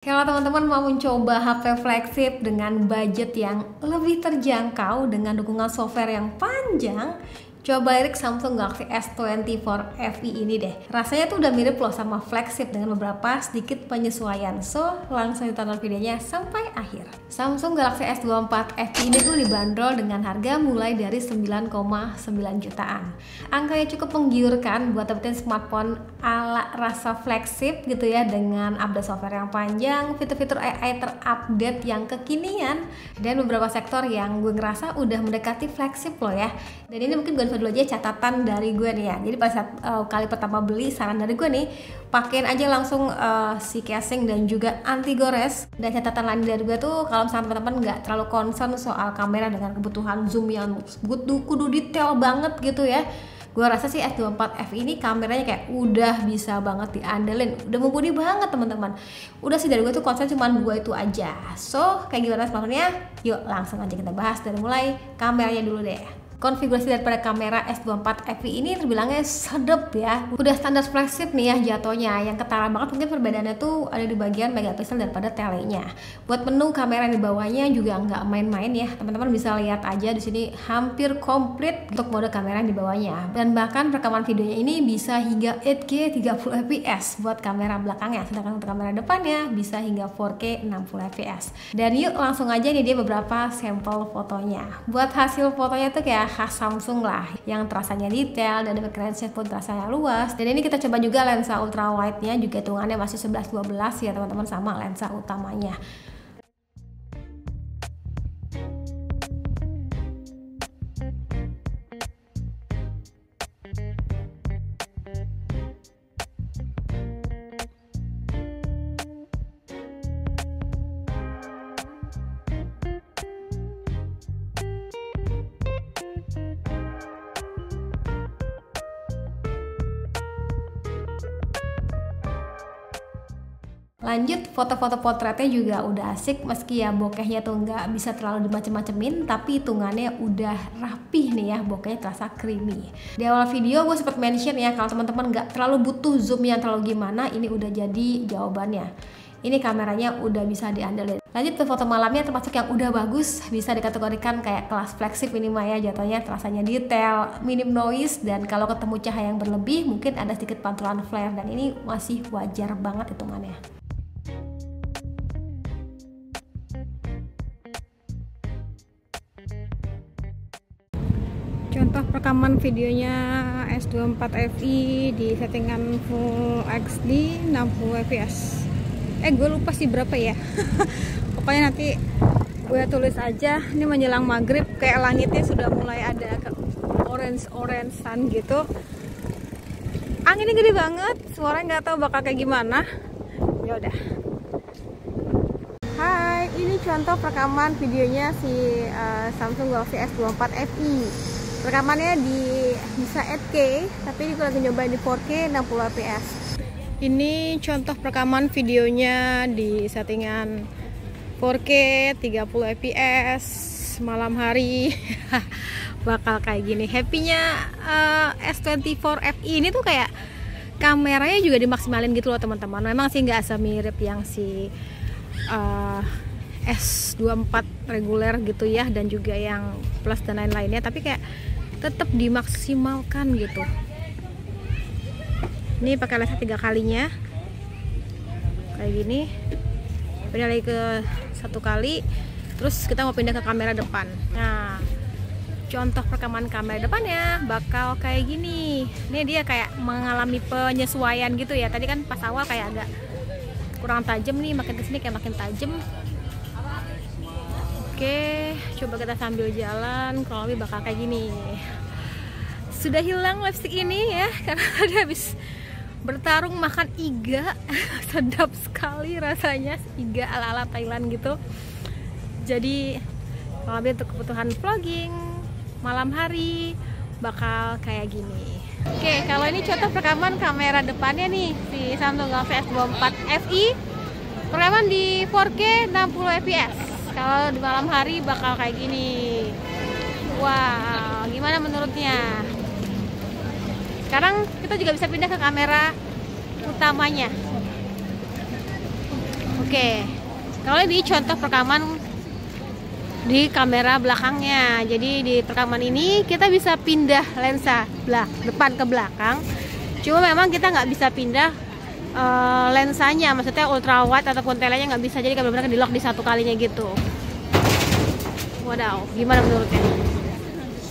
Kalau teman-teman mau mencoba HP flagship dengan budget yang lebih terjangkau dengan dukungan software yang panjang, coba lirik Samsung Galaxy S24 FE ini deh. Rasanya tuh udah mirip loh sama flagship dengan beberapa sedikit penyesuaian. So, langsung ditonton videonya sampai akhir. Samsung Galaxy S24 FE ini tuh dibanderol dengan harga mulai dari 9,9 jutaan. Angkanya cukup menggiurkan buat dapetin smartphone ala rasa flagship gitu ya, dengan update software yang panjang, fitur-fitur AI terupdate yang kekinian, dan beberapa sektor yang gue ngerasa udah mendekati flagship loh ya. Dan ini mungkin gue dulu aja catatan dari gue nih ya. Jadi pada saat kali pertama beli, saran dari gue nih, pakein aja langsung si casing dan juga anti gores. Dan catatan lain dari gue tuh, kalau misalnya teman-teman nggak terlalu concern soal kamera dengan kebutuhan zoom yang kudu detail banget gitu ya, gue rasa sih S24 FE ini kameranya kayak udah bisa banget diandelin, udah mumpuni banget teman-teman. Udah sih dari gue tuh concern cuman dua itu aja. So kayak gimana smartphone-nya? Yuk langsung aja kita bahas dari mulai kameranya dulu deh. Konfigurasi daripada kamera S24 FE ini terbilangnya sedep ya. Udah standar flagship nih ya jatuhnya. Yang ketara banget mungkin perbedaannya tuh ada di bagian megapiksel daripada telenya. Buat menu kamera di bawahnya juga nggak main-main ya. Teman-teman bisa lihat aja di sini hampir komplit untuk mode kamera di bawahnya. Dan bahkan rekaman videonya ini bisa hingga 8K 30 fps buat kamera belakangnya. Sedangkan untuk kamera depannya bisa hingga 4K 60 fps. Dan yuk langsung aja nih dia beberapa sampel fotonya. Buat hasil fotonya tuh kayak khas Samsung lah, yang terasanya detail dan depth range-nya pun terasanya luas. Dan ini kita coba juga lensa ultra wide-nya juga hitungannya masih 11-12 ya teman-teman, sama lensa utamanya. Lanjut, foto-foto potretnya juga udah asik, meski ya bokehnya tuh nggak bisa terlalu dimacem-macemin, tapi hitungannya udah rapih nih ya, bokehnya terasa creamy. Di awal video gue sempat mention ya, kalau teman-teman nggak terlalu butuh zoom yang terlalu gimana, ini udah jadi jawabannya. Ini kameranya udah bisa diandelin. Lanjut ke foto malamnya, termasuk yang udah bagus, bisa dikategorikan kayak kelas flagship ini mah ya, jatuhnya terasanya detail, minim noise, dan kalau ketemu cahaya yang berlebih mungkin ada sedikit pantulan flare, dan ini masih wajar banget hitungannya. Contoh rekaman videonya S24 FE di settingan Full HD 60 fps. Gue lupa sih berapa ya. Pokoknya nanti gue tulis aja. Ini menjelang maghrib, kayak langitnya sudah mulai ada ke orange-sun gitu. Anginnya gede banget, suaranya nggak tahu bakal kayak gimana. Ya udah. Hai, ini contoh rekaman videonya si Samsung Galaxy S24 FE. Rekamannya bisa 8K, tapi ini gue lagi nyobain di 4K 60 fps. Ini contoh rekaman videonya di settingan 4K 30 fps malam hari. Bakal kayak gini. Happy-nya S24 FE ini tuh kayak kameranya juga dimaksimalin gitu loh teman-teman. Memang sih nggak semirip yang si S24 reguler gitu ya, dan juga yang plus dan lain-lainnya, tapi kayak tetap dimaksimalkan gitu. Ini pakai lensa 3 kalinya kayak gini, pindah lagi ke 1 kali, terus kita mau pindah ke kamera depan. Nah, contoh rekaman kamera depannya bakal kayak gini. Ini dia kayak mengalami penyesuaian gitu ya. Tadi kan pas awal kayak agak kurang tajam nih, makin kesini kayak makin tajam. Oke, coba kita sambil jalan, kurang lebih bakal kayak gini. Sudah hilang lipstick ini ya, karena tadi habis bertarung makan iga. Sedap sekali rasanya, iga ala-ala Thailand gitu. Jadi kurang lebih untuk kebutuhan vlogging malam hari bakal kayak gini. Oke, kalau ini contoh rekaman kamera depannya nih, di Samsung Galaxy S24 FE. Rekaman di 4K 60 fps. Kalau di malam hari bakal kayak gini. Wow, gimana menurutnya? Sekarang kita juga bisa pindah ke kamera utamanya. Oke, kalau ini contoh perekaman di kamera belakangnya. Jadi di perekaman ini kita bisa pindah lensa depan ke belakang. Cuma memang kita nggak bisa pindah lensanya, maksudnya ultra wide ataupun telenya nggak bisa. Jadi benar-benar di lock di satu kalinya gitu. Wadaw, gimana menurutnya?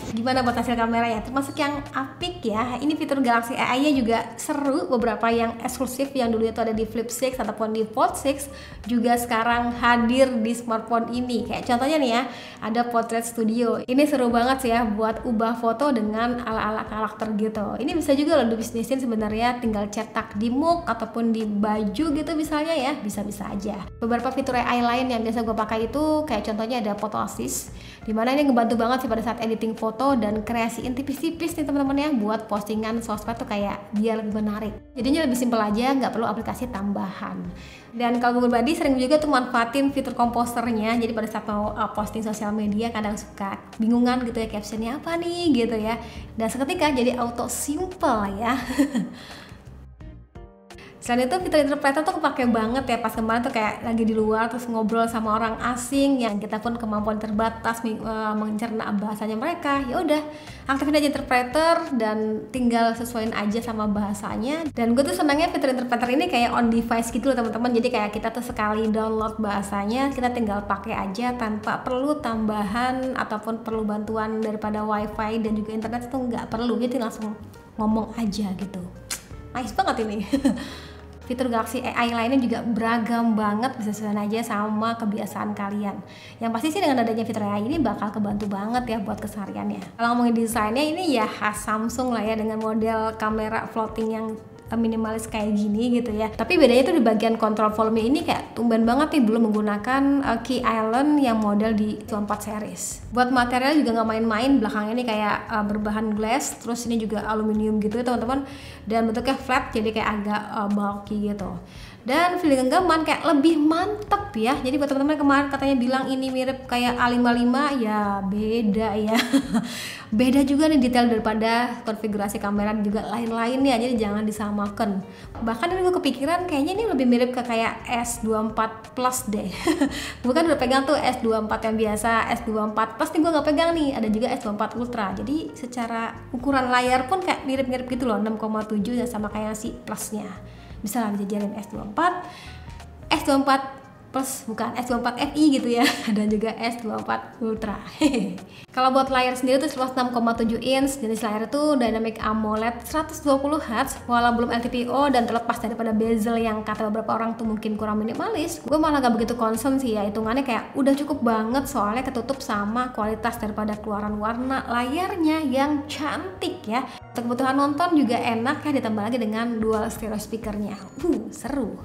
Gimana buat hasil kamera ya? Termasuk yang apik ya. Ini fitur Galaxy AI-nya juga seru. Beberapa yang eksklusif yang dulu itu ada di Flip 6 ataupun di Fold 6 juga sekarang hadir di smartphone ini. Kayak contohnya nih ya, ada Portrait Studio. Ini seru banget sih ya buat ubah foto dengan ala-ala karakter gitu. Ini bisa juga loh dibisnisin sebenarnya, tinggal cetak di mug ataupun di baju gitu misalnya ya, bisa-bisa aja. Beberapa fitur AI lain yang biasa gue pakai itu kayak contohnya ada Photo Assist, dimana ini ngebantu banget sih pada saat editing foto dan kreasiin tipis-tipis nih teman-teman ya buat postingan sosmed tuh kayak biar lebih menarik. Jadinya lebih simpel aja, nggak perlu aplikasi tambahan. Dan kalau gue pribadi sering juga tuh manfaatin fitur komposernya. Jadi pada saat mau posting sosial media kadang suka bingungan gitu ya, captionnya apa nih gitu ya. Dan seketika jadi auto simple ya. Selain itu fitur interpreter tuh kepake banget ya pas kemarin tuh kayak lagi di luar terus ngobrol sama orang asing yang kita pun kemampuan terbatas mencerna bahasanya mereka. Ya udah, aktifin aja interpreter dan tinggal sesuaiin aja sama bahasanya. Dan gue tuh senangnya fitur interpreter ini kayak on device gitu loh teman-teman. Jadi kayak kita tuh sekali download bahasanya kita tinggal pakai aja tanpa perlu tambahan ataupun perlu bantuan daripada wifi dan juga internet tuh nggak perlu, jadi langsung ngomong aja gitu. Nice banget ini. Fitur Galaxy AI lainnya juga beragam banget, bisa sesuaiin aja sama kebiasaan kalian. Yang pasti sih dengan adanya fitur AI ini bakal kebantu banget ya buat kesehariannya. Kalau ngomongin desainnya ini ya khas Samsung lah ya, dengan model kamera floating yang minimalis kayak gini gitu ya. Tapi bedanya tuh di bagian kontrol volume ini kayak tumben banget nih belum menggunakan key island yang model di S24 series. Buat material juga nggak main-main, belakangnya ini kayak berbahan glass, terus ini juga aluminium gitu ya teman-teman, dan bentuknya flat jadi kayak agak bulky gitu. Dan feeling genggaman kayak lebih mantep ya. Jadi buat teman-teman kemarin katanya bilang ini mirip kayak A55, ya beda ya. Beda juga nih detail daripada konfigurasi kamera juga lain-lainnya, jadi jangan disamakan. Bahkan ini gue kepikiran kayaknya ini lebih mirip ke kayak S24 Plus deh. Bukan udah pegang tuh S24 yang biasa, S24 Plus nih gue nggak pegang nih, ada juga S24 Ultra. Jadi secara ukuran layar pun kayak mirip-mirip gitu loh, 6,7 ya sama kayak si Plusnya. Bisa lah dijajarin S24 Plus, bukan S24 FI gitu ya, dan juga S24 Ultra. Kalau buat layar sendiri tuh seluas 6,7 inch, jenis layar itu Dynamic AMOLED 120Hz, walau belum LTPO dan terlepas daripada bezel yang kata beberapa orang tuh mungkin kurang minimalis, gue malah gak begitu concern sih ya, hitungannya kayak udah cukup banget soalnya ketutup sama kualitas daripada keluaran warna layarnya yang cantik ya. Untuk kebutuhan nonton juga enak ya, ditambah lagi dengan dual stereo speakernya. Seru.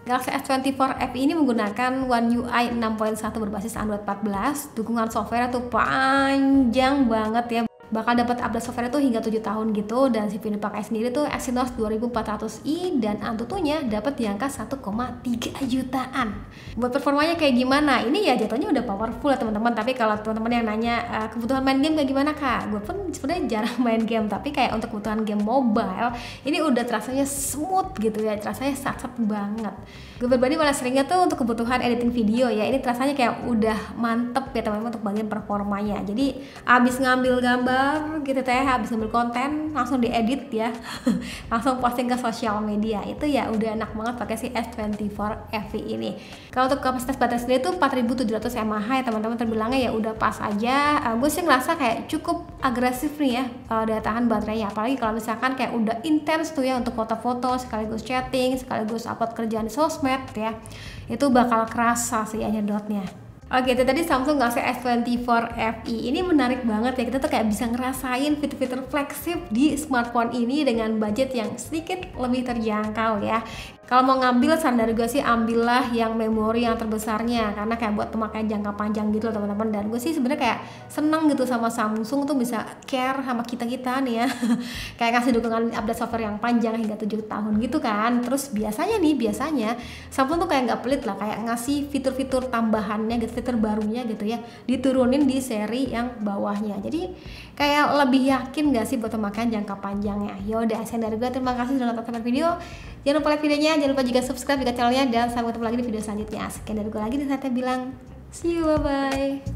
Galaxy S24 FE ini menggunakan One UI 6.1 berbasis Android 14. Dukungan software tuh panjang banget ya. Bakal dapat update software itu hingga 7 tahun gitu, dan CPU yang dipakai sendiri tuh Exynos 2400i dan Antutunya dapat di angka 1,3 jutaan. Buat performanya kayak gimana? Ini ya jatuhnya udah powerful ya teman-teman. Tapi kalau teman-teman yang nanya kebutuhan main game kayak gimana kak? Gue pun sebenarnya jarang main game, tapi kayak untuk kebutuhan game mobile ini udah terasanya smooth gitu ya, terasanya sat-sat banget. Gue pribadi malah seringnya tuh untuk kebutuhan editing video ya, ini terasanya kayak udah mantep ya teman-teman untuk bagian performanya. Jadi abis ngambil gambar gitu teh, habis ngambil konten langsung diedit ya, langsung posting ke sosial media, itu ya udah enak banget pakai si S24 FE ini. Kalau untuk kapasitas baterai sendiri tuh 4700 mAh ya teman-teman, terbilangnya ya udah pas aja. Gue sih ngerasa kayak cukup agresif nih ya daya tahan baterainya, apalagi kalau misalkan kayak udah intens tuh ya untuk foto-foto sekaligus chatting sekaligus upload kerjaan di sosmed ya, itu bakal kerasa sih ya nyedotnya. Oke, itu tadi Samsung Galaxy S24 FE. Ini menarik banget ya, kita tuh kayak bisa ngerasain fitur-fitur flagship di smartphone ini dengan budget yang sedikit lebih terjangkau ya. Kalau mau ngambil, saran dari gue sih ambillah yang memori yang terbesarnya, karena kayak buat pemakaian jangka panjang gitu loh teman-teman. Dan gue sih sebenarnya kayak seneng gitu sama Samsung tuh bisa care sama kita-kita nih ya. Kayak kasih dukungan update software yang panjang hingga 7 tahun gitu kan. Terus biasanya Samsung tuh kayak nggak pelit lah, kayak ngasih fitur-fitur tambahannya gitu, fitur barunya gitu ya, diturunin di seri yang bawahnya. Jadi kayak lebih yakin gak sih buat pemakaian jangka panjangnya. Yaudah, sekian dari gue, terima kasih sudah nonton video. Jangan lupa like videonya, jangan lupa juga subscribe juga channelnya, dan sampai ketemu lagi di video selanjutnya. Sekian dari gue lagi, dan saya bilang see you, bye bye.